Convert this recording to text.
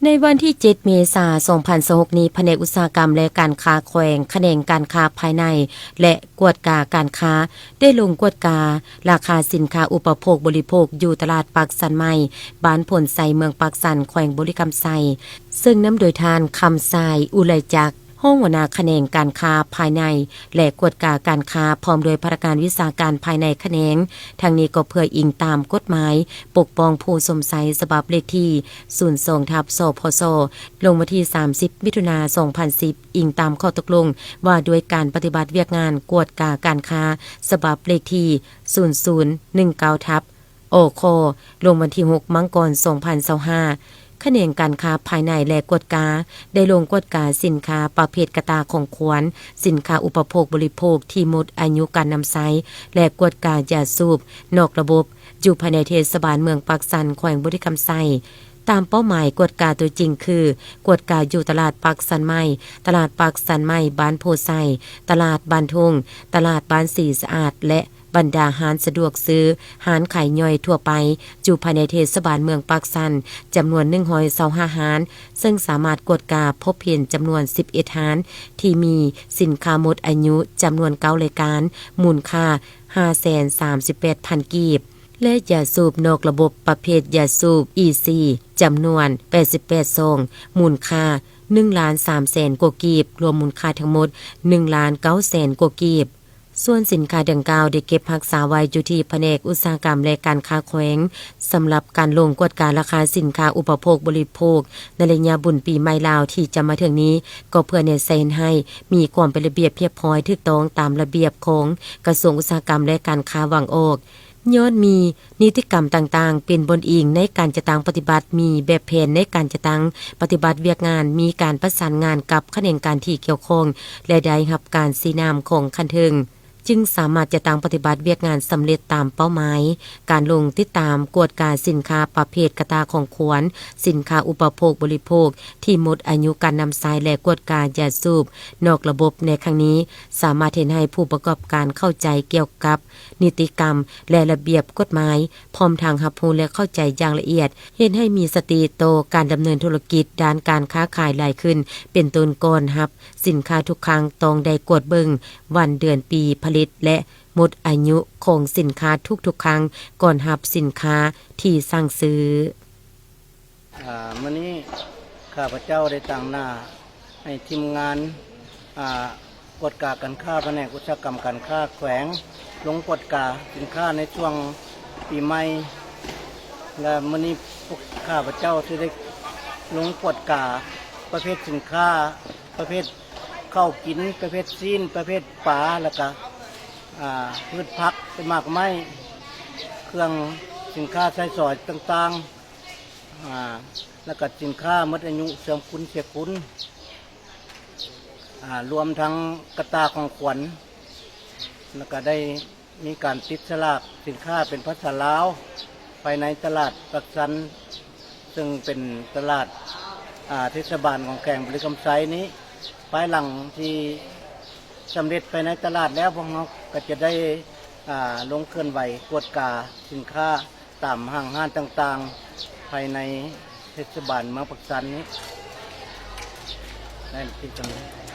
ในวันที่ 7 เมษายน 2026 นี้แผนกอุตสาหกรรมและการค้าแขวงแขนงการค้าภายในและกวดกาการค้าได้ลงกวดการาคาสินค้าอุปโภคบริโภคอยู่ตลาดปักสันใหม่บ้านผลไซเมืองปักสันแขวงบุรีรัมย์ไซซึ่งนำโดยทานคำทรายอุไรจักรห้องหัวหน้าแขนงการค้าภายในและกวดกาการค้าพร้อมโดยพนักงานวิชาการภายในแขนงทางนี้ก็เพื่ออิงตามกฎหมายปกป้องผู้สมใสฉบับเลขที่02/สพสลงวันที่30มิถุนายน2010อิงตามข้อตกลงว่าด้วยการปฏิบัติเวียกงานกวดกาการค้าฉบับเลขที่0019/โอคลงวันที่6มังกร2025แขนงการค้าภายในและกวดกาได้ลงกวดกาสินค้าประเภทกระตาของขวัญสินค้าอุปโภคบริโภคที่หมดอายุการนำใช้และกวดกายาสูบนอกระบบอยู่ภายในเทศบาลเมืองปักสันแขวงบุรีรัมย์ไซตามเป้าหมายกวดกาตัวจริงคือกวดกาอยู่ตลาดปักสันใหม่ตลาดปักสันใหม่บ้านโพไซตลาดบ้านทุ่งตลาดบ้านสีสะอาดและบรรดาหารสะดวกซื้อหารขายย่อยทั่วไปอยู่ภายในเทศบาลเมืองปักสันจำนวน125หารซึ่งสามารถกวดกาพบเห็นจำนวน11หารที่มีสินค้าหมดอายุจำนวน9รายการมูลค่า 538,000 กีบและยาสูบนอกระบบประเภทยาสูบ EC จำนวน88ซองมูลค่า1,300,000 กว่ากีบรวมมูลค่าทั้งหมด1,900,000 กว่ากีบส่วนสินค้าดังกล่าวได้เก็บรักษาไว้อยู่ที่แผนกอุตสาหกรรมและการค้าแขวงสำหรับการลงกวดการราคาสินค้าอุปโภคบริโภคในระยะบุญปีใหม่ลาวที่จะมาถึงนี้ก็เพื่อเน้นใส่ให้มีความเป็นระเบียบเรียบร้อยถูกต้องตามระเบียบของกระทรวงอุตสาหกรรมและการค้าวังออกย้อนมีนิติกรรมต่างๆเป็นบนอิงในการจะตั้งปฏิบัติมีแบบแผนในการจะตั้งปฏิบัติเวียกงานมีการประสานงานกับแขนงการที่เกี่ยวข้องและได้รับการสีนามของคันเทิงจึงสามารถจะตั้งปฏิบัติเวียกงานสำเร็จตามเป้าหมายการลงติดตามกวดการสินค้าประเภทกระตาของขวัญสินค้าอุปโภคบริโภคที่หมดอายุการนำใช้และกวดการยาสูบนอกระบบในครั้งนี้สามารถเห็นให้ผู้ประกอบการเข้าใจเกี่ยวกับนิติกรรมและระเบียบกฎหมายพร้อมทางรับรู้และเข้าใจอย่างละเอียดเห็นให้มีสติโตการดำเนินธุรกิจด้านการค้าขายหลายขึ้นเป็นต้นก่อนรับสินค้าทุกครั้งต้องได้กวดเบิ่งวันเดือนปีผลิตและหมดอายุของสินค้าทุกๆครั้งก่อนรับสินค้าที่สั่งซื้อมื้อนี้ข้าพเจ้าได้ตั้งหน้าให้ทีมงานกวดกาการค้าแผนกอุตสาหกรรมการค้าแขวงลงกวดกาสินค้าในช่วงปีใหม่และมื้อนี้พวกข้าพเจ้าที่ได้ลงกวดกาประเภทสินค้าประเภทข้าวกินประเภทซีนประเภทปลาแล้วก็พืชผักเป็นมากไม้เครื่องสินค้าใช้สอยต่างๆแล้วก็สินค้าหมดอายุเสื่อมคุณเสียคุณรวมทั้งกระตาของขวัญแล้วก็ได้มีการติดฉลากสินค้าเป็นภาษาลาวภายในตลาดปักสันซึ่งเป็นตลาดเทศบาลของแขวงบุรีรัมย์ไซนี้ภายหลังที่สำเร็จไปในตลาดแล้วพวกเราก็จะได้ลงเคลื่อนไหวกวดกาสินค้าตามห้างต่างๆภายในเทศบาลเมืองปักสันนี้ได้ที่ตรงนี้